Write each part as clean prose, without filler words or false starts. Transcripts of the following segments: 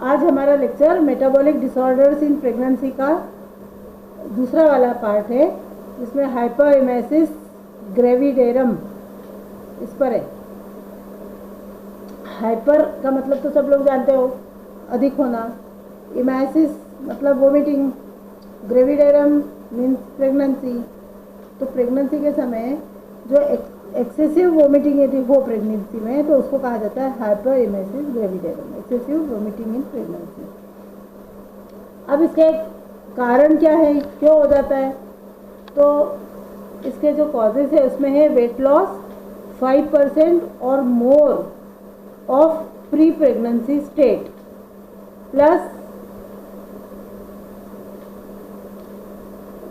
आज हमारा lecture metabolic disorders in pregnancy का दूसरा वाला पार्ट है, जिसमें हाइपरइमेसिस ग्रेविडेरम इस पर है। हाइपर का मतलब तो सब लोग जानते हो, अधिक होना। इमेसिस मतलब वोमिटिंग। Gravidarum means pregnancy. तो प्रेगनेंसी के समय जो एक्सेसिव वोमिटिंग यदि हो प्रेगनेंसी में, तो उसको कहा जाता है hyperemesis gravidarum, excessive vomiting in pregnancy. अब इसके कारण क्या है, क्यों हो जाता है? तो इसके जो कॉजेज है उसमें है वेट लॉस 5% और more of pre pregnancy state, plus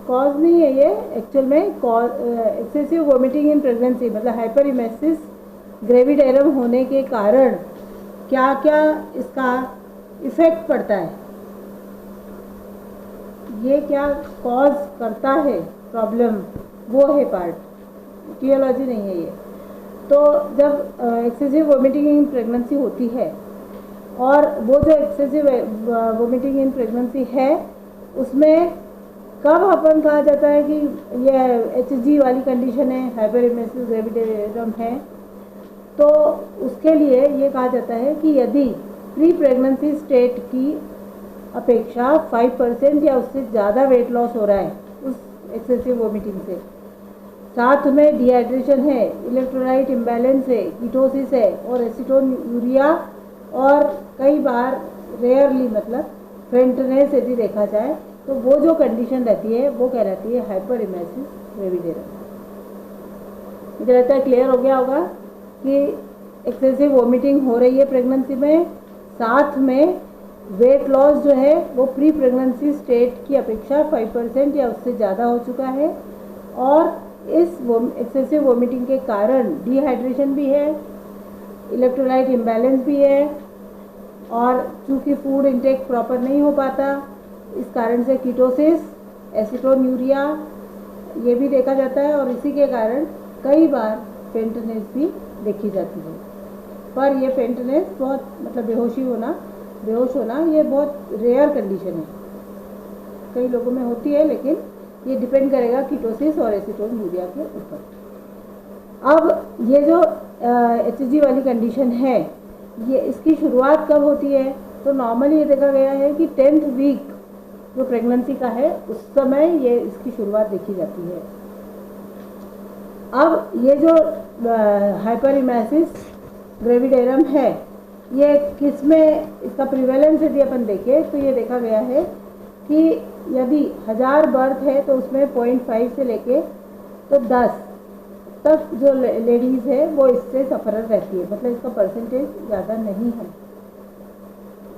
cos नहीं है ये एक्चुअल में, एक्सेसिव वोमिटिंग इन प्रेगनेंसी मतलब हाइपरइमेसिस ग्रेविडेरम होने के कारण क्या क्या इसका इफेक्ट पड़ता है, ये क्या कॉज करता है प्रॉब्लम, वो है पार्ट, टियोलॉजी नहीं है ये। तो जब एक्सेसिव वोमिटिंग इन प्रेगनेंसी होती है, और वो जो एक्सेसिव वोमिटिंग इन प्रेगनेंसी है उसमें कब अपन कहा जाता है कि ये HG वाली कंडीशन है, हाइपरइमेसिस ग्रेविडेरम है, तो उसके लिए ये कहा जाता है कि यदि प्री प्रेगनेंसी स्टेट की अपेक्षा 5% या उससे ज़्यादा वेट लॉस हो रहा है उस एक्सेसिव वोमिटिंग से, साथ में डिहाइड्रेशन है, इलेक्ट्रोलाइट इम्बैलेंस है, कीटोसिस है और एसीटोन्यूरिया, और कई बार रेयरली मतलब फेंटनेस यदि देखा जाए, तो वो जो कंडीशन रहती है वो कहलाती है हाइपरइमेसिस ग्रेविडेरम। मुझे लगता है क्लियर हो गया होगा कि एक्सेसिव वोमिटिंग हो रही है प्रेगनेंसी में, साथ में वेट लॉस जो है वो प्री प्रेगनेंसी स्टेट की अपेक्षा 5% या उससे ज़्यादा हो चुका है, और इस एक्सेसिव वोमिटिंग के कारण डिहाइड्रेशन भी है, इलेक्ट्रोलाइट इम्बैलेंस भी है, और चूँकि फूड इंटेक प्रॉपर नहीं हो पाता, इस कारण से कीटोसिस, एसीटोन्यूरिया ये भी देखा जाता है, और इसी के कारण कई बार फेंटनेस भी देखी जाती है। पर ये फेंटनेस बहुत मतलब बेहोश होना ये बहुत रेयर कंडीशन है, कई लोगों में होती है, लेकिन ये डिपेंड करेगा कीटोसिस और एसीटोन्यूरिया के ऊपर। अब ये जो HG वाली कंडीशन है, ये इसकी शुरुआत कब होती है? तो नॉर्मली ये देखा गया है कि 10th वीक जो प्रेगनेंसी का है उस समय ये इसकी शुरुआत देखी जाती है। अब ये जो हाइपरइमेसिस ग्रेविडेरम है, ये किस में इसका प्रिवेलेंस यदि अपन देखें तो ये देखा गया है कि यदि 1000 बर्थ है तो उसमें 0.5 से लेके तो 10 तक जो लेडीज़ है वो इससे सफ़रर रहती है, मतलब इसका परसेंटेज ज़्यादा नहीं है,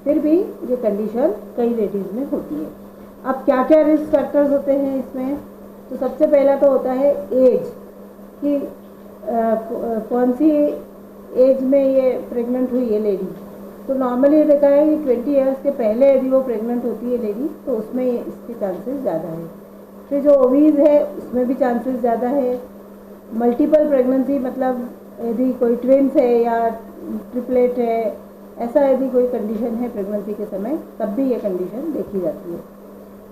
फिर भी ये कंडीशन कई लेडीज़ में होती है। अब क्या क्या रिस्क फैक्टर्स होते हैं इसमें? तो सबसे पहला तो होता है एज, कि कौन सी एज में ये प्रेग्नेंट हुई है लेडी। तो नॉर्मली ये देखा है कि 20 ईयर्स के पहले यदि वो प्रेग्नेंट होती है लेडी, तो उसमें इसके चांसेस ज़्यादा है। फिर जो ओवीज है उसमें भी चांसेस ज़्यादा है। मल्टीपल प्रेगनेंसी मतलब यदि कोई ट्विंस है या ट्रिपलेट है, ऐसा यदि कोई कंडीशन है प्रेगनेंसी के समय, तब भी ये कंडीशन देखी जाती है।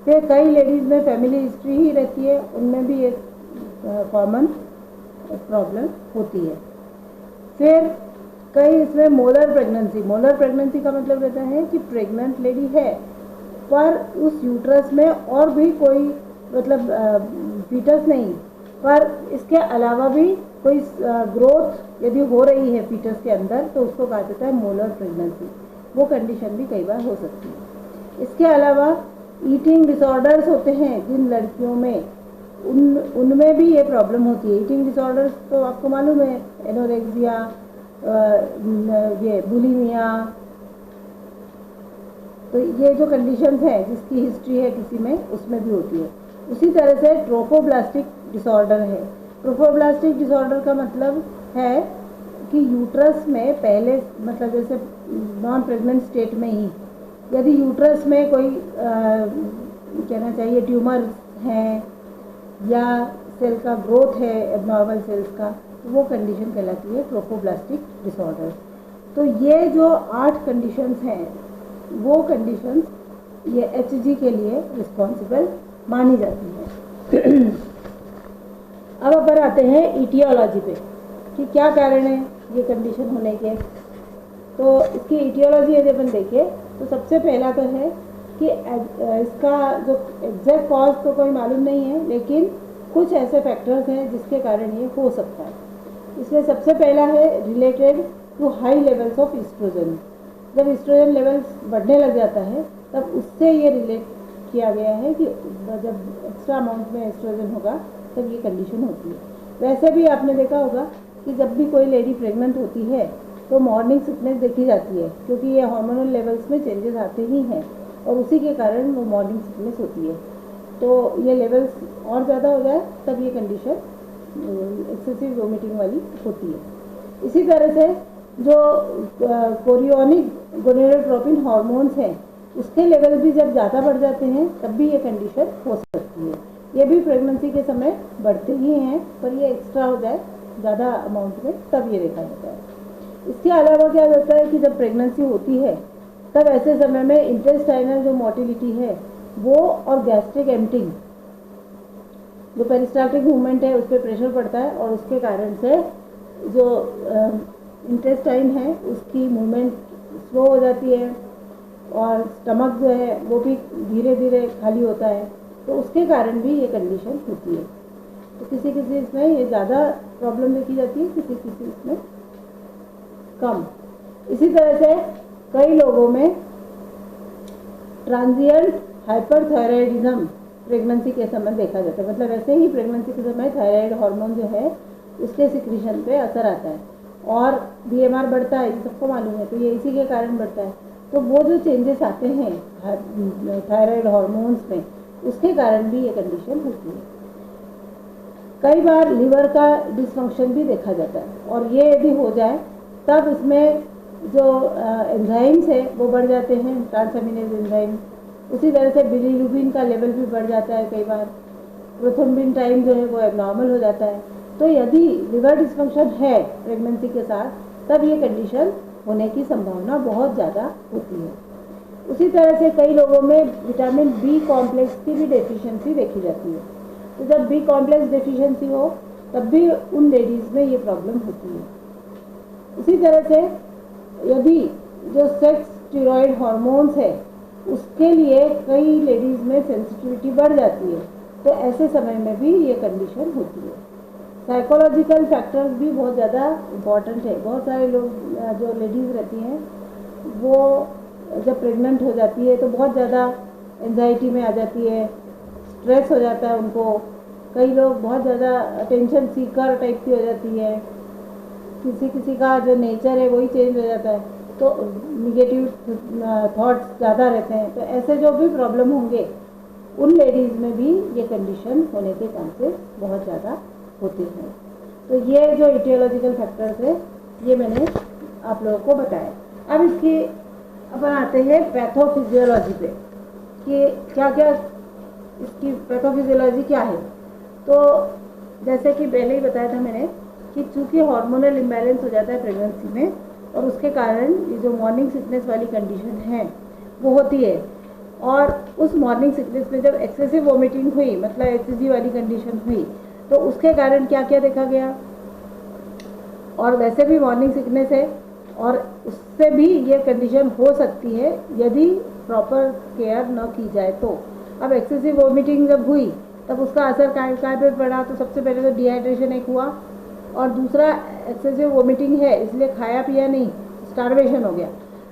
फिर कई लेडीज़ में फैमिली हिस्ट्री ही रहती है, उनमें भी एक कॉमन प्रॉब्लम होती है। फिर कई इसमें मोलर प्रेगनेंसी का मतलब रहता है कि प्रेग्नेंट लेडी है पर उस यूट्रस में और भी कोई मतलब फीटस नहीं, पर इसके अलावा भी कोई ग्रोथ यदि हो रही है फीटस के अंदर, तो उसको कहा जाता है मोलर प्रेगनेंसी। वो कंडीशन भी कई बार हो सकती है। इसके अलावा ईटिंग डिसऑर्डर्स होते हैं जिन लड़कियों में, उनमें भी ये प्रॉब्लम होती है। ईटिंग डिसऑर्डर्स तो आपको मालूम है, एनोरेक्सिया, ये बुलिमिया, तो ये जो कंडीशंस हैं जिसकी हिस्ट्री है किसी में, उसमें भी होती है। उसी तरह से ट्रोफोब्लास्टिक डिसऑर्डर है। ट्रोफोब्लास्टिक डिसऑर्डर का मतलब है कि यूट्रस में पहले मतलब जैसे नॉन प्रेग्नेंट स्टेट में ही यदि यूट्रस में कोई कहना चाहिए ट्यूमर है या सेल का ग्रोथ है एबनॉर्मल सेल्स का, तो वो कंडीशन कहलाती है ट्रोफोब्लास्टिक डिसऑर्डर। तो ये जो 8 कंडीशंस हैं वो कंडीशंस ये HG के लिए रिस्पॉन्सिबल मानी जाती है। अब अपन आते हैं ईटियोलॉजी पे कि क्या कारण है ये कंडीशन होने के। तो इसकी ईटियोलॉजी यदि अपन देखें तो सबसे पहला तो है कि इसका जो एग्जैक्ट कॉज तो कोई मालूम नहीं है, लेकिन कुछ ऐसे फैक्टर्स हैं जिसके कारण ये हो सकता है। इसमें सबसे पहला है related to high levels of estrogen. जब ईस्ट्रोजन लेवल्स बढ़ने लग जाता है तब उससे ये रिलेट किया गया है कि जब एक्स्ट्रा अमाउंट में एस्ट्रोजन होगा तब ये कंडीशन होती है। वैसे भी आपने देखा होगा कि जब भी कोई लेडी प्रेग्नेंट होती है तो मॉर्निंग सिकनेस देखी जाती है, क्योंकि ये हार्मोनल लेवल्स में चेंजेस आते ही हैं और उसी के कारण वो मॉर्निंग सिकनेस होती है। तो ये लेवल्स और ज़्यादा हो जाए तब ये कंडीशन एक्सेसिव वोमिटिंग वाली होती है। इसी तरह से जो कोरियोनिक गोनेडोट्रोपिन हार्मोन्स हैं उसके लेवल भी जब ज़्यादा बढ़ जाते हैं तब भी ये कंडीशन हो सकती है। ये भी प्रेगनेंसी के समय बढ़ते ही हैं, पर ये एक्स्ट्रा हो जाए ज़्यादा अमाउंट में तब ये देखा जाता है। इसके अलावा क्या होता है कि जब प्रेगनेंसी होती है तब ऐसे समय में इंटेस्टाइनल जो मोटिलिटी है वो और गैस्ट्रिक एम्प्टिंग, जो पेरिस्टाल्टिक मूवमेंट है उस पर प्रेशर पड़ता है और उसके कारण से जो इंटेस्टाइन है उसकी मूवमेंट स्लो हो जाती है और स्टमक जो है वो भी धीरे धीरे खाली होता है। तो उसके कारण भी ये कंडीशन होती है। तो किसी किसी इसमें ये ज़्यादा प्रॉब्लम देखी जाती है, किसी किसी इसमें कम। इसी तरह से कई लोगों में ट्रांजिएंट हाइपरथायराइडिज्म प्रेगनेंसी के समय देखा जाता है। मतलब ऐसे ही प्रेगनेंसी के समय थायराइड हार्मोन जो है उसके सिक्रीशन पे असर आता है और BMR बढ़ता है, सबको मालूम है। तो ये इसी के कारण बढ़ता है। तो वो जो चेंजेस आते हैं थायराइड हार्मोन्स में उसके कारण भी ये कंडीशन होती है। कई बार लिवर का डिसफंक्शन भी देखा जाता है और ये यदि हो जाए तब इसमें जो एंजाइम्स है वो बढ़ जाते हैं, ट्रांसएमिनेज एंजाइम। उसी तरह से बिलीरुबिन का लेवल भी बढ़ जाता है। कई बार प्रोथ्रोम्बिन टाइम जो है वो एबनॉर्मल हो जाता है। तो यदि लिवर डिसफंक्शन है प्रेगनेंसी के साथ तब ये कंडीशन होने की संभावना बहुत ज़्यादा होती है। उसी तरह से कई लोगों में विटामिन B कॉम्प्लेक्स की भी डेफिशिएंसी देखी जाती है। तो जब B कॉम्प्लेक्स डेफिशिएंसी हो तब भी उन लेडीज़ में ये प्रॉब्लम होती है। इसी तरह से यदि जो सेक्स स्टेरॉयड हार्मोन्स है उसके लिए कई लेडीज़ में सेंसिटिविटी बढ़ जाती है, तो ऐसे समय में भी ये कंडीशन होती है। साइकोलॉजिकल फैक्टर्स भी बहुत ज़्यादा इम्पॉर्टेंट है। बहुत सारे लोग जो लेडीज़ रहती हैं वो जब प्रेग्नेंट हो जाती है तो बहुत ज़्यादा एंजाइटी में आ जाती है, स्ट्रेस हो जाता है उनको। कई लोग बहुत ज़्यादा अटेंशन सीकर टाइप की हो जाती है। किसी किसी का जो नेचर है वही चेंज हो जाता है, तो निगेटिव थॉट्स ज़्यादा रहते हैं। तो ऐसे जो भी प्रॉब्लम होंगे उन लेडीज़ में भी ये कंडीशन होने के चांसेस बहुत ज़्यादा होते हैं। तो ये जो इटियोलॉजिकल फैक्टर्स है ये मैंने आप लोगों को बताया। अब इसकी अपन आते हैं पैथोफिजियोलॉजी पे कि क्या क्या इसकी पैथोफिजियोलॉजी क्या है। तो जैसे कि पहले ही बताया था मैंने कि चूँकि हार्मोनल इम्बैलेंस हो जाता है प्रेगनेंसी में और उसके कारण ये जो मॉर्निंग सिकनेस वाली कंडीशन है वो होती है। और उस मॉर्निंग सिकनेस में जब एक्सेसिव वोमिटिंग हुई, मतलब HCG वाली कंडीशन हुई, तो उसके कारण क्या क्या देखा गया। और वैसे भी मॉर्निंग सिकनेस है और उससे भी ये कंडीशन हो सकती है यदि प्रॉपर केयर न की जाए तो। अब एक्सेसिव वोमिटिंग जब हुई तब उसका असर काय पे पड़ा। तो सबसे पहले तो डिहाइड्रेशन एक हुआ और दूसरा एक्सेसिव वोमिटिंग है इसलिए खाया पिया नहीं, स्टार्वेशन हो गया।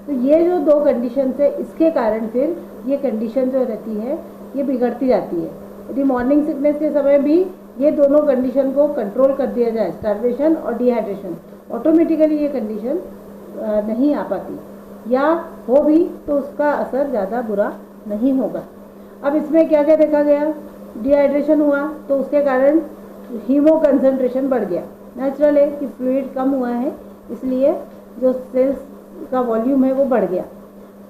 तो ये जो दो कंडीशन है इसके कारण फिर ये कंडीशन जो रहती है ये बिगड़ती जाती है। यदि मॉर्निंग सिकनेस के समय भी ये दोनों कंडीशन को कंट्रोल कर दिया जाए, स्टार्वेशन और डिहाइड्रेशन, ऑटोमेटिकली ये कंडीशन नहीं आ पाती, या हो भी तो उसका असर ज़्यादा बुरा नहीं होगा। अब इसमें क्या क्या देखा गया। डिहाइड्रेशन हुआ तो उसके कारण हीमो कंसंट्रेशन बढ़ गया। नेचुरल है कि फ्लूइड कम हुआ है इसलिए जो सेल्स का वॉल्यूम है वो बढ़ गया।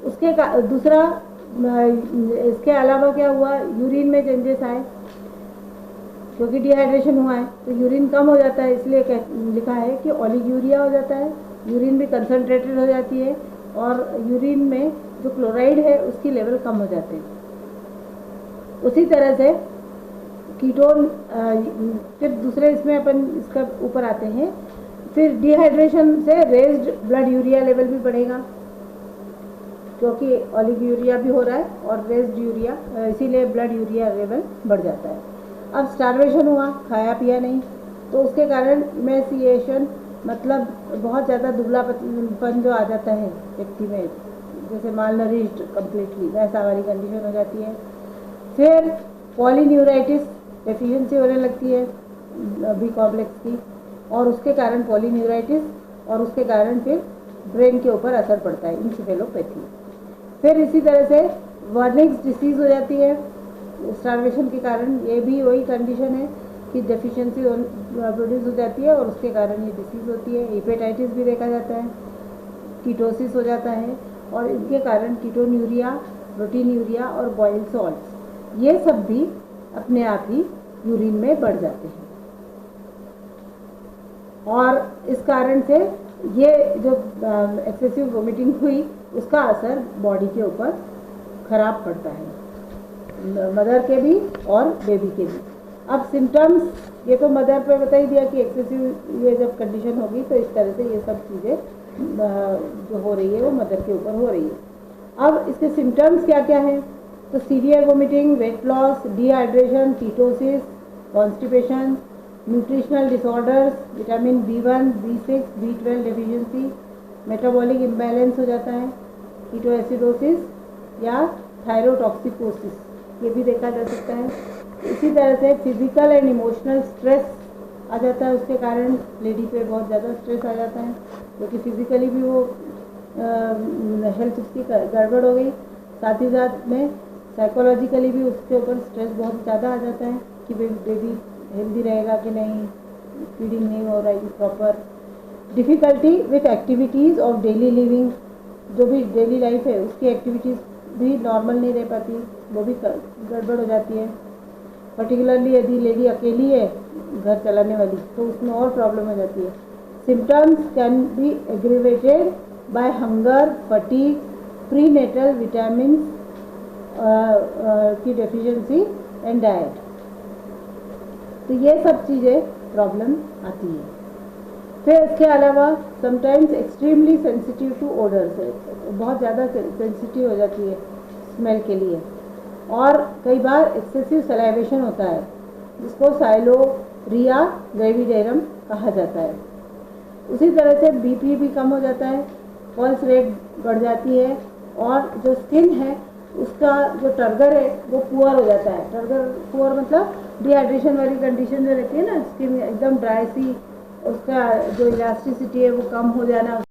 उसके दूसरा इसके अलावा क्या हुआ, यूरिन में चेंजेस आए क्योंकि डिहाइड्रेशन हुआ है तो यूरिन कम हो जाता है, इसलिए लिखा है कि ओलिग्यूरिया हो जाता है। यूरिन भी कंसंट्रेटेड हो जाती है और यूरिन में जो क्लोराइड है उसकी लेवल कम हो जाते हैं। उसी तरह से कीटोन, फिर दूसरे इसमें अपन इसका ऊपर आते हैं, फिर डिहाइड्रेशन से रेज्ड ब्लड यूरिया लेवल भी बढ़ेगा, क्योंकि ओलिगोयूरिया भी हो रहा है और रेज्ड यूरिया, इसीलिए ब्लड यूरिया लेवल बढ़ जाता है। अब स्टार्वेशन हुआ, खाया पिया नहीं, तो उसके कारण इमेसिएशन, मतलब बहुत ज़्यादा दुबलापन जो आ जाता है व्यक्ति में, जैसे मालनरिश्ड कम्प्लीटली, वैसा वाली कंडीशन हो जाती है। फिर पॉलीन्यूराइटिस डेफिशिएंसी होने लगती है बी कॉम्प्लेक्स की, और उसके कारण पॉलीन्यूराइटिस, और उसके कारण फिर ब्रेन के ऊपर असर पड़ता है, इंसेफेलोपैथी। फिर इसी तरह से वर्निक्स डिसीज़ हो जाती है स्टार्वेशन के कारण। ये भी वही कंडीशन है कि डेफिशिएंसी प्रोड्यूस हो जाती है और उसके कारण ये डिसीज़ होती है। हेपेटाइटिस भी देखा जाता है, कीटोसिस हो जाता है, और इनके कारण कीटोन्यूरिया, प्रोटीन्यूरिया और बॉइल सॉल्ट्स, ये सब भी अपने आप ही यूरिन में बढ़ जाते हैं। और इस कारण से ये जो एक्सेसिव वोमिटिंग हुई, उसका असर बॉडी के ऊपर खराब पड़ता है, मदर के भी और बेबी के भी। अब सिम्टम्स, ये तो मदर पे बता ही दिया कि एक्सेसिव ये जब कंडीशन होगी तो इस तरह से ये सब चीज़ें जो हो रही है वो मदर के ऊपर हो रही है। अब इसके सिम्टम्स क्या क्या हैं? तो severe vomiting, weight loss, dehydration, ketosis, constipation, nutritional disorders, vitamin B1, B6, B12 deficiency, metabolic imbalance हो जाता है, कीटोएसिडोसिस या थायरोटॉक्सिकोसिस, ये भी देखा जा सकता है। इसी तरह से फिजिकल एंड इमोशनल स्ट्रेस आ जाता है, उसके कारण लेडी पे बहुत ज़्यादा स्ट्रेस आ जाता है, क्योंकि फिजिकली भी वो हेल्थ उसकी गड़बड़ हो गई, साथ ही साथ में साइकोलॉजिकली भी उसके ऊपर स्ट्रेस बहुत ज़्यादा आ जाता है कि बेबी हेल्दी रहेगा कि नहीं, फीडिंग नहीं हो रही proper. Difficulty with activities of daily living, जो भी डेली लाइफ है उसकी एक्टिविटीज़ भी नॉर्मल नहीं रह पाती, वो भी गड़बड़ हो जाती है। पर्टिकुलरली यदि लेडी अकेली है घर चलाने वाली, तो उसमें और प्रॉब्लम हो जाती है। Symptoms can be aggravated by hunger, fatigue, prenatal vitamin की डेफिशिएंसी एंड डाइट। तो ये सब चीज़ें प्रॉब्लम आती है। फिर इसके अलावा sometimes extremely sensitive to odours, बहुत ज़्यादा सेंसिटिव हो जाती है स्मेल के लिए, और कई बार एक्सेसिव सलाइवेशन होता है, जिसको साइलोरिया ग्रेविडेरम कहा जाता है। उसी तरह से बीपी भी कम हो जाता है, पल्स रेट बढ़ जाती है, और जो स्किन है उसका जो टर्गर है वो पुअर हो जाता है। टर्गर पुअर मतलब डिहाइड्रेशन वाली कंडीशन जो रहती है ना, स्किन एकदम ड्राई सी, उसका जो इलास्टिसिटी है वो कम हो जाना।